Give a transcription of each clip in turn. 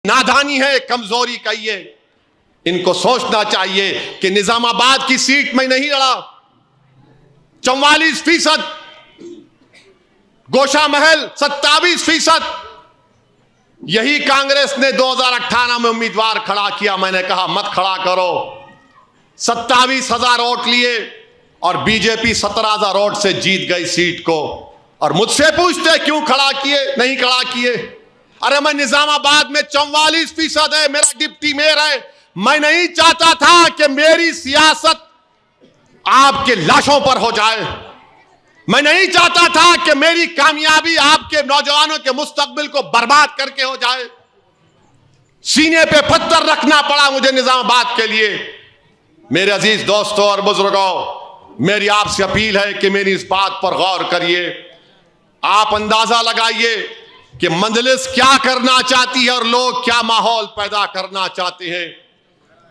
नादानी है, कमजोरी का ये। इनको सोचना चाहिए कि निजामाबाद की सीट में नहीं लड़ा, 44%, गोशा महल 27%। यही कांग्रेस ने 2018 में उम्मीदवार खड़ा किया। मैंने कहा मत खड़ा करो। 27,000 वोट लिए और बीजेपी 17,000 वोट से जीत गई सीट को। और मुझसे पूछते क्यों खड़ा किए, नहीं खड़ा किए। अरे मैं निजामाबाद में 44% है, मेरा डिप्टी मेयर है। मैं नहीं चाहता था कि मेरी सियासत आपके लाशों पर हो जाए। मैं नहीं चाहता था कि मेरी कामयाबी आपके नौजवानों के मुस्तकबिल को बर्बाद करके हो जाए। सीने पे पत्थर रखना पड़ा मुझे निजामाबाद के लिए। मेरे अजीज दोस्तों और बुजुर्गों, मेरी आपसे अपील है कि मेरी इस बात पर गौर करिए। आप अंदाजा लगाइए कि मजलिस क्या करना चाहती है और लोग क्या माहौल पैदा करना चाहते हैं।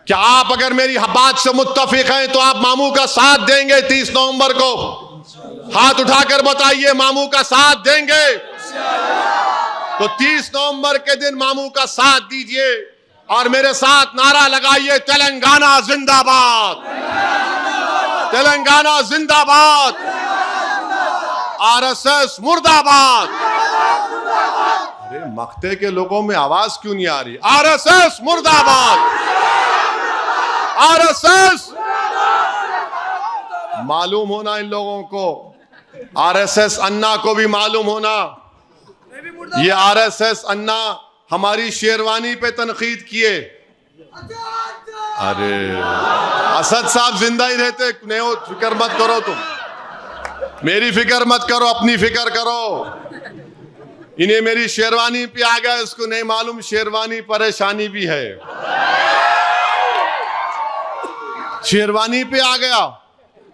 क्या आप अगर मेरी बात से मुत्तफिक हैं तो आप मामू का साथ देंगे 30 नवंबर को? हाथ उठाकर बताइए, मामू का साथ देंगे? तो 30 नवंबर के दिन मामू का साथ दीजिए और मेरे साथ नारा लगाइए, तेलंगाना जिंदाबाद, तेलंगाना जिंदाबाद, आरएसएस मुर्दाबाद। अरे मख्ते के लोगों में आवाज क्यों नहीं आ रही? आरएसएस मुर्दाबाद, आरएसएस। मालूम होना इन लोगों को, आरएसएस अन्ना को भी मालूम होना। ये आरएसएस अन्ना हमारी शेरवानी पे तनकीद किए। अरे असद साहब जिंदा ही रहते, नहीं हो, फिक्र मत करो तुम, मेरी फिक्र मत करो, अपनी फिक्र करो। इन्हें मेरी शेरवानी पे आ गया, इसको नहीं मालूम शेरवानी परेशानी भी है। शेरवानी पे आ गया।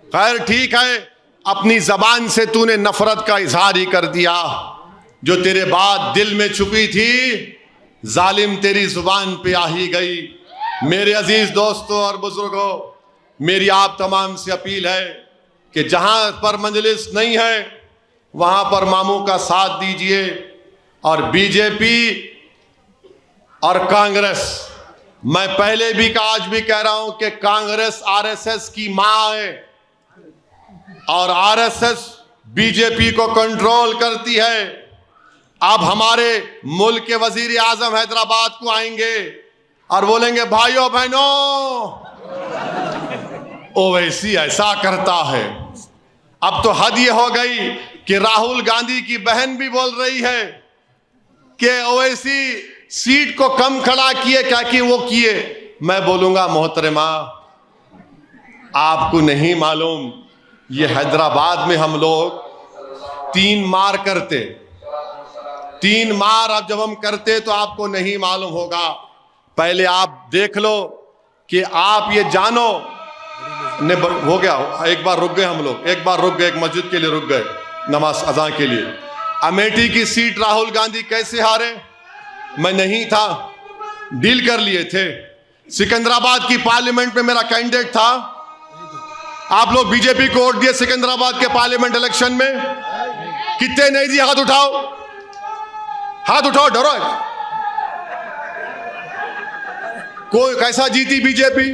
खैर ठीक है, अपनी जबान से तूने नफरत का इजहार ही कर दिया। जो तेरे बाद दिल में छुपी थी, जालिम तेरी जुबान पे आ ही गई। मेरे अजीज दोस्तों और बुजुर्गों, मेरी आप तमाम से अपील है कि जहां पर मजलिस नहीं है वहां पर मामू का साथ दीजिए। और बीजेपी और कांग्रेस, मैं पहले भी कहा, आज भी कह रहा हूं कि कांग्रेस आरएसएस की मां है और आरएसएस बीजेपी को कंट्रोल करती है। अब हमारे मुल्क के वजीर आजम हैदराबाद को आएंगे और बोलेंगे, भाइयों बहनों, ओवैसी ऐसा करता है। अब तो हद ये हो गई कि राहुल गांधी की बहन भी बोल रही है कि ओवैसी सीट को कम खड़ा किए, क्या कि वो किए। मैं बोलूंगा, मोहतरमा, आपको नहीं मालूम, ये हैदराबाद में हम लोग 3 मार करते, 3 मार अब जब हम करते तो आपको नहीं मालूम होगा। पहले आप देख लो कि आप ये जानो। ने हो गया, एक बार रुक गए हम लोग, एक बार रुक गए, एक मस्जिद के लिए रुक गए, नमाज अज़ां के लिए। अमेठी की सीट राहुल गांधी कैसे हारे? मैं नहीं था, डील कर लिए थे। सिकंदराबाद की पार्लियामेंट में मेरा कैंडिडेट था, आप लोग बीजेपी को वोट दिए सिकंदराबाद के पार्लियामेंट इलेक्शन में। कितने नहीं दिए? हाथ उठाओ, हाथ उठाओ, डरो। कोई कैसा जीती बीजेपी?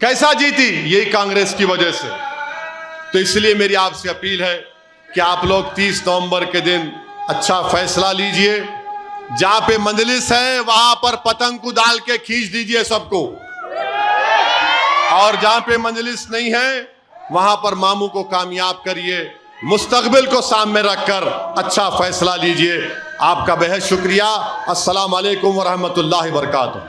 कैसा जीती? यही कांग्रेस की वजह से। तो इसलिए मेरी आपसे अपील है कि आप लोग 30 नवंबर के दिन अच्छा फैसला लीजिए। जहां पे मजलिस है वहां पर पतंग को डाल के खींच दीजिए सबको, और जहां पे मजलिस नहीं है वहां पर मामू को कामयाब करिए। मुस्तकबिल को सामने रखकर अच्छा फैसला लीजिए। आपका बेहद शुक्रिया। अस्सलाम वालेकुम व रहमतुल्लाहि व बरकातुहू।